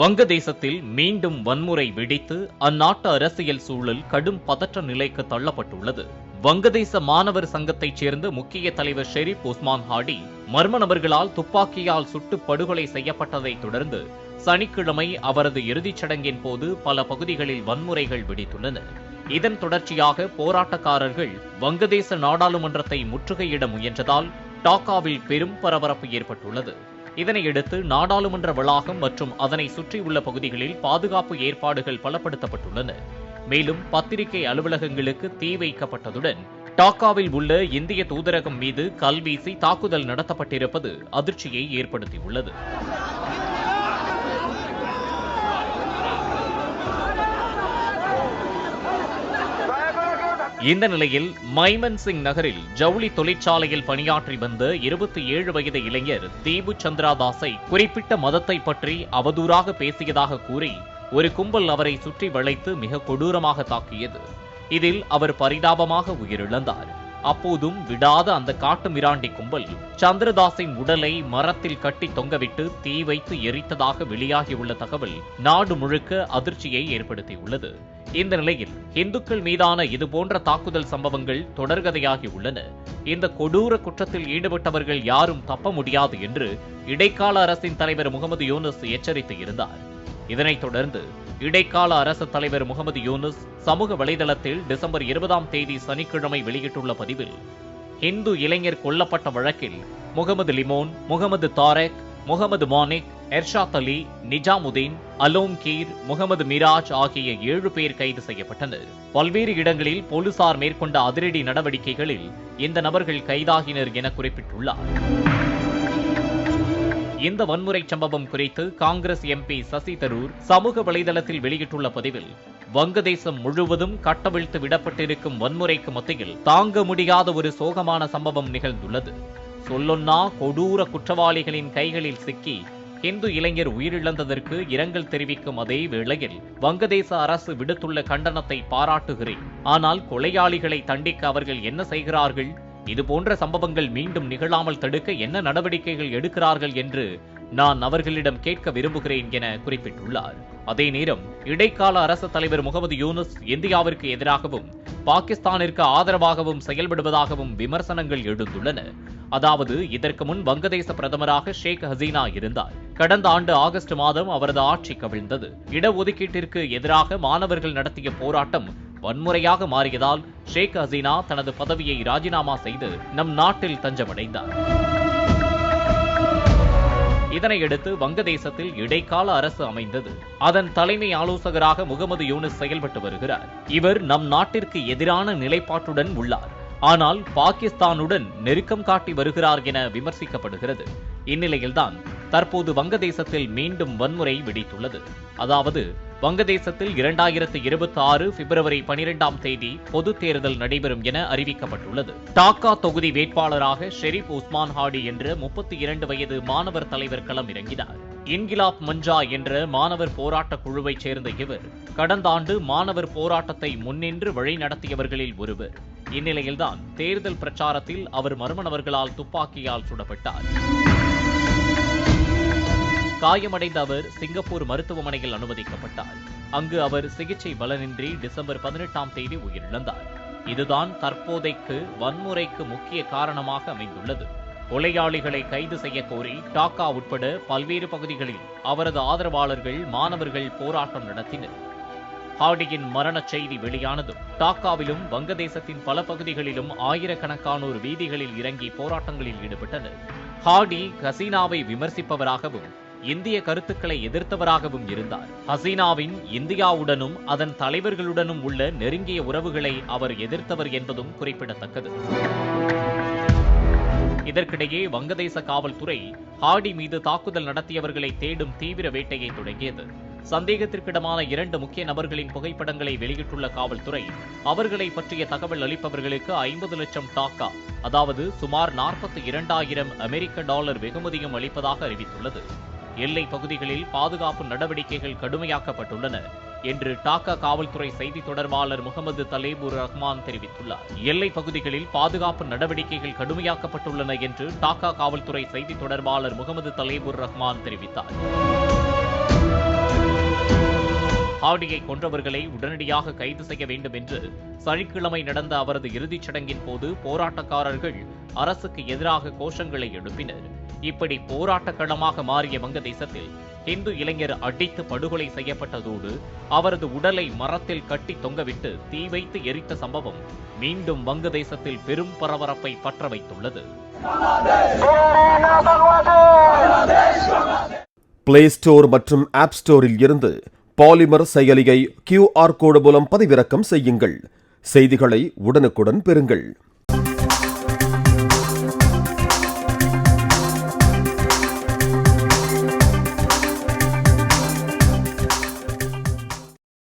வங்கதேசத்தில் மீண்டும் வன்முறை வெடித்து அந்நாட்டு அரசியல் சூழல் கடும் பதற்ற நிலைக்கு தள்ளப்பட்டுள்ளது. வங்கதேச மாணவர் சங்கத்தைச் சேர்ந்த முக்கிய தலைவர் ஷெரீப் உஸ்மான் ஹாடி மர்ம நபர்களால் துப்பாக்கியால் சுட்டு படுகொலை செய்யப்பட்டதைத் தொடர்ந்து சனிக்கிழமை அவரது இறுதிச் சடங்கின் போது பல பகுதிகளில் வன்முறைகள் வெடித்துள்ளன. இதன் தொடர்ச்சியாக போராட்டக்காரர்கள் வங்கதேச நாடாளுமன்றத்தை முற்றுகையிட முயன்றதால் டாக்காவில் பெரும் பரபரப்பு ஏற்பட்டுள்ளது. இதனையடுத்து நாடாளுமன்ற வளாகம் மற்றும் அதனை சுற்றியுள்ள பகுதிகளில் பாதுகாப்பு ஏற்பாடுகள் பலப்படுத்தப்பட்டுள்ளன. மேலும் பத்திரிகை அலுவலகங்களுக்கு தீ வைக்கப்பட்டதுடன் டாக்காவில் உள்ள இந்திய தூதரகம் மீது கல்வீசி தாக்குதல் நடத்தப்பட்டிருப்பது அதிர்ச்சியை ஏற்படுத்தியுள்ளது. இந்த நிலையில் மைமன் சிங் நகரில் ஜவுளி தொழிற்சாலையில் பணியாற்றி வந்த 27 வயது இளைஞர் தீபு சந்திரா தாஸை குறிப்பிட்ட மதத்தை பற்றி அவதூறாக பேசியதாக கூறி ஒரு கும்பல் அவரை சுற்றி வளைத்து மிக கொடூரமாக தாக்கியது. இதில் அவர் பரிதாபமாக உயிரிழந்தார். அப்போதும் விடாத அந்த காட்டு மிராண்டி கும்பல் சந்திரதாஸின் உடலை மரத்தில் கட்டி தொங்கவிட்டு தீ வைத்து எரித்ததாக வெளியாகியுள்ள தகவல் நாடு முழுக்க அதிர்ச்சியை ஏற்படுத்தியுள்ளது. இந்த நிலையில் இந்துக்கள் மீதான இதுபோன்ற தாக்குதல் சம்பவங்கள் தொடர்கதையாகியுள்ளன. இந்த கொடூர குற்றத்தில் ஈடுபட்டவர்கள் யாரும் தப்ப முடியாது என்று இடைக்கால அரசின் தலைவர் முகமது யூனுஸ் எச்சரித்து இருந்தார். இதனைத் தொடர்ந்து இடைக்கால அரசு தலைவர் முகமது யூனுஸ் சமூக வலைதளத்தில் டிசம்பர் 20ஆம் தேதி சனிக்கிழமை வெளியிட்டுள்ள பதிவில், இந்து இளைஞர் கொல்லப்பட்ட வழக்கில் முகமது லிமோன், முகமது தாரக், முகமது மானிக், எர்ஷாத் அலி, நிஜாமுதீன், அலோம் கீர், முகமது மிராஜ் ஆகிய 7 பேர் கைது செய்யப்பட்டனர். பல்வேறு இடங்களில் போலீசார் மேற்கொண்ட அதிரடி நடவடிக்கைகளில் இந்த நபர்கள் கைதாகினர் என குறிப்பிட்டுள்ளார். இந்த வன்முறை சம்பவம் குறித்து காங்கிரஸ் எம்பி சசி தரூர் சமூக வலைதளத்தில் வெளியிட்டுள்ள பதிவில், வங்கதேசம் முழுவதும் கட்டவிழ்த்து விடப்பட்டிருக்கும் வன்முறைக்கு மத்தியில் தாங்க முடியாத ஒரு சோகமான சம்பவம் நிகழ்ந்துள்ளது. சொல்லொன்னா கொடூர குற்றவாளிகளின் கைகளில் சிக்கி இந்து இளைஞர் உயிரிழந்ததற்கு இரங்கல் தெரிவிக்கும் அதே வேளையில் வங்கதேச அரசு விடுத்துள்ள கண்டனத்தை பாராட்டுகிறேன். ஆனால் கொலையாளிகளை தண்டிக்க அவர்கள் என்ன செய்கிறார்கள்? இதுபோன்ற சம்பவங்கள் மீண்டும் நிகழாமல் தடுக்க என்ன நடவடிக்கைகள் எடுக்கிறார்கள் என்று நான் அவர்களிடம் கேட்க விரும்புகிறேன் என குறிப்பிட்டுள்ளார். அதே நேரம் இடைக்கால அரசு தலைவர் முகமது யூனுஸ் இந்தியாவிற்கு எதிராகவும் பாகிஸ்தானிற்கு ஆதரவாகவும் செயல்படுவதாகவும் விமர்சனங்கள் எழுந்துள்ளன. அதாவது, இதற்கு முன் வங்கதேச பிரதமராக ஷேக் ஹசீனா இருந்தார். கடந்த ஆண்டு ஆகஸ்ட் மாதம் அவரது ஆட்சி கவிழ்ந்தது. இடஒதுக்கீட்டிற்கு எதிராக மாணவர்கள் நடத்திய போராட்டம் வன்முறையாக மாறியதால் ஷேக் ஹசீனா தனது பதவியை ராஜினாமா செய்து நம் நாட்டில் தஞ்சமடைந்தார். இதனையடுத்து வங்கதேசத்தில் இடைக்கால அரசு அமைந்தது. அதன் தலைமை ஆலோசகராக முகமது யூனுஸ் செயல்பட்டு வருகிறார். இவர் நம் நாட்டிற்கு எதிரான நிலைப்பாட்டுடன் உள்ளார். ஆனால் பாகிஸ்தானுடன் நெருக்கம் காட்டி வருகிறார் என விமர்சிக்கப்படுகிறது. இந்நிலையில்தான் தற்போது வங்கதேசத்தில் மீண்டும் வன்முறை வெடித்துள்ளது. அதாவது, வங்கதேசத்தில் 2026 பிப்ரவரி 12ஆம் தேதி பொதுத் தேர்தல் நடைபெறும் என அறிவிக்கப்பட்டுள்ளது. டாக்கா தொகுதி வேட்பாளராக ஷெரீப் உஸ்மான் ஹாடி என்ற 32 வயது மாணவர் தலைவர் களம் இறங்கினார். இன்கிலாப் மஞ்சா என்ற மாணவர் போராட்ட குழுவைச் சேர்ந்த இவர் கடந்த ஆண்டு மாணவர் போராட்டத்தை முன்னின்று வழிநடத்தியவர்களில் ஒருவர். இந்நிலையில்தான் தேர்தல் பிரச்சாரத்தில் அவர் மர்ம நபர்களால் துப்பாக்கியால் சுடப்பட்டார். காயமடைந்த அவர் சிங்கப்பூர் மருத்துவமனையில் அனுமதிக்கப்பட்டார். அங்கு அவர் சிகிச்சை பலனின்றி டிசம்பர் 18ஆம் தேதி உயிரிழந்தார். இதுதான் தற்போதைக்கு வன்முறைக்கு முக்கிய காரணமாக அமைந்துள்ளது. கொலையாளிகளை கைது செய்ய கோரி டாக்கா உட்பட பல்வேறு பகுதிகளில் அவரது ஆதரவாளர்கள், மாணவர்கள் போராட்டம் நடத்தினர். ஹாடியின் மரணச் செய்தி வெளியானதும் டாக்காவிலும் வங்கதேசத்தின் பல பகுதிகளிலும் ஆயிரக்கணக்கானோர் வீதிகளில் இறங்கி போராட்டங்களில் ஈடுபட்டனர். ஹாடி ஹசீனாவை விமர்சிப்பவராகவும் இந்திய கருத்துக்களை எதிர்த்தவராகவும் இருந்தார். ஹசீனாவின் இந்தியாவுடனும் அதன் தலைவர்களுடனும் உள்ள நெருங்கிய உறவுகளை அவர் எதிர்த்தவர் என்பதும் குறிப்பிடத்தக்கது. இதற்கிடையே வங்கதேச காவல்துறை ஹாடி மீது தாக்குதல் நடத்தியவர்களை தேடும் தீவிர வேட்டையை தொடங்கியது. சந்தேகத்திற்கிடமான 2 முக்கிய நபர்களின் புகைப்படங்களை வெளியிட்டுள்ள காவல்துறை அவர்களை பற்றிய தகவல் அளிப்பவர்களுக்கு 50 லட்சம் டாக்கா, அதாவது சுமார் 42,000 அமெரிக்க டாலர் வெகுமதியும் அளிப்பதாக அறிவித்துள்ளது. எல்லை பகுதிகளில் பாதுகாப்பு நடவடிக்கைகள் கடுமையாக்கப்பட்டுள்ளன என்று டாக்கா காவல்துறை செய்தி தொடர்பாளர் முகமது தலேபுர் ரஹ்மான் தெரிவித்துள்ளார். எல்லை பகுதிகளில் பாதுகாப்பு நடவடிக்கைகள் கடுமையாக்கப்பட்டுள்ளன என்று டாக்கா காவல்துறை செய்தி தொடர்பாளர் முகமது தலேபுர் ரஹ்மான் தெரிவித்தார். ஹார்டியை கொன்றவர்களை உடனடியாக கைது செய்ய வேண்டும் என்று சனிக்கிழமை நடந்த அவரது இறுதிச் சடங்கின் போது போராட்டக்காரர்கள் அரசுக்கு எதிராக கோஷங்களை எழுப்பினர். இப்படி போராட்ட களமாக மாறிய வங்கதேசத்தில் இந்து இளைஞர் அடித்து படுகொலை செய்யப்பட்டதோடு அவரது உடலை மரத்தில் கட்டி தொங்கவிட்டு தீ வைத்து எரித்த சம்பவம் மீண்டும் வங்கதேசத்தில் பெரும் பரபரப்பை பற்ற வைத்துள்ளது. பிளே ஸ்டோர் மற்றும் ஆப் ஸ்டோரில் இருந்து பாலிமர் செயலியை QR கோடு மூலம் பதிவிறக்கம் செய்யுங்கள். செய்திகளை உடனுக்குடன் பெறுங்கள்.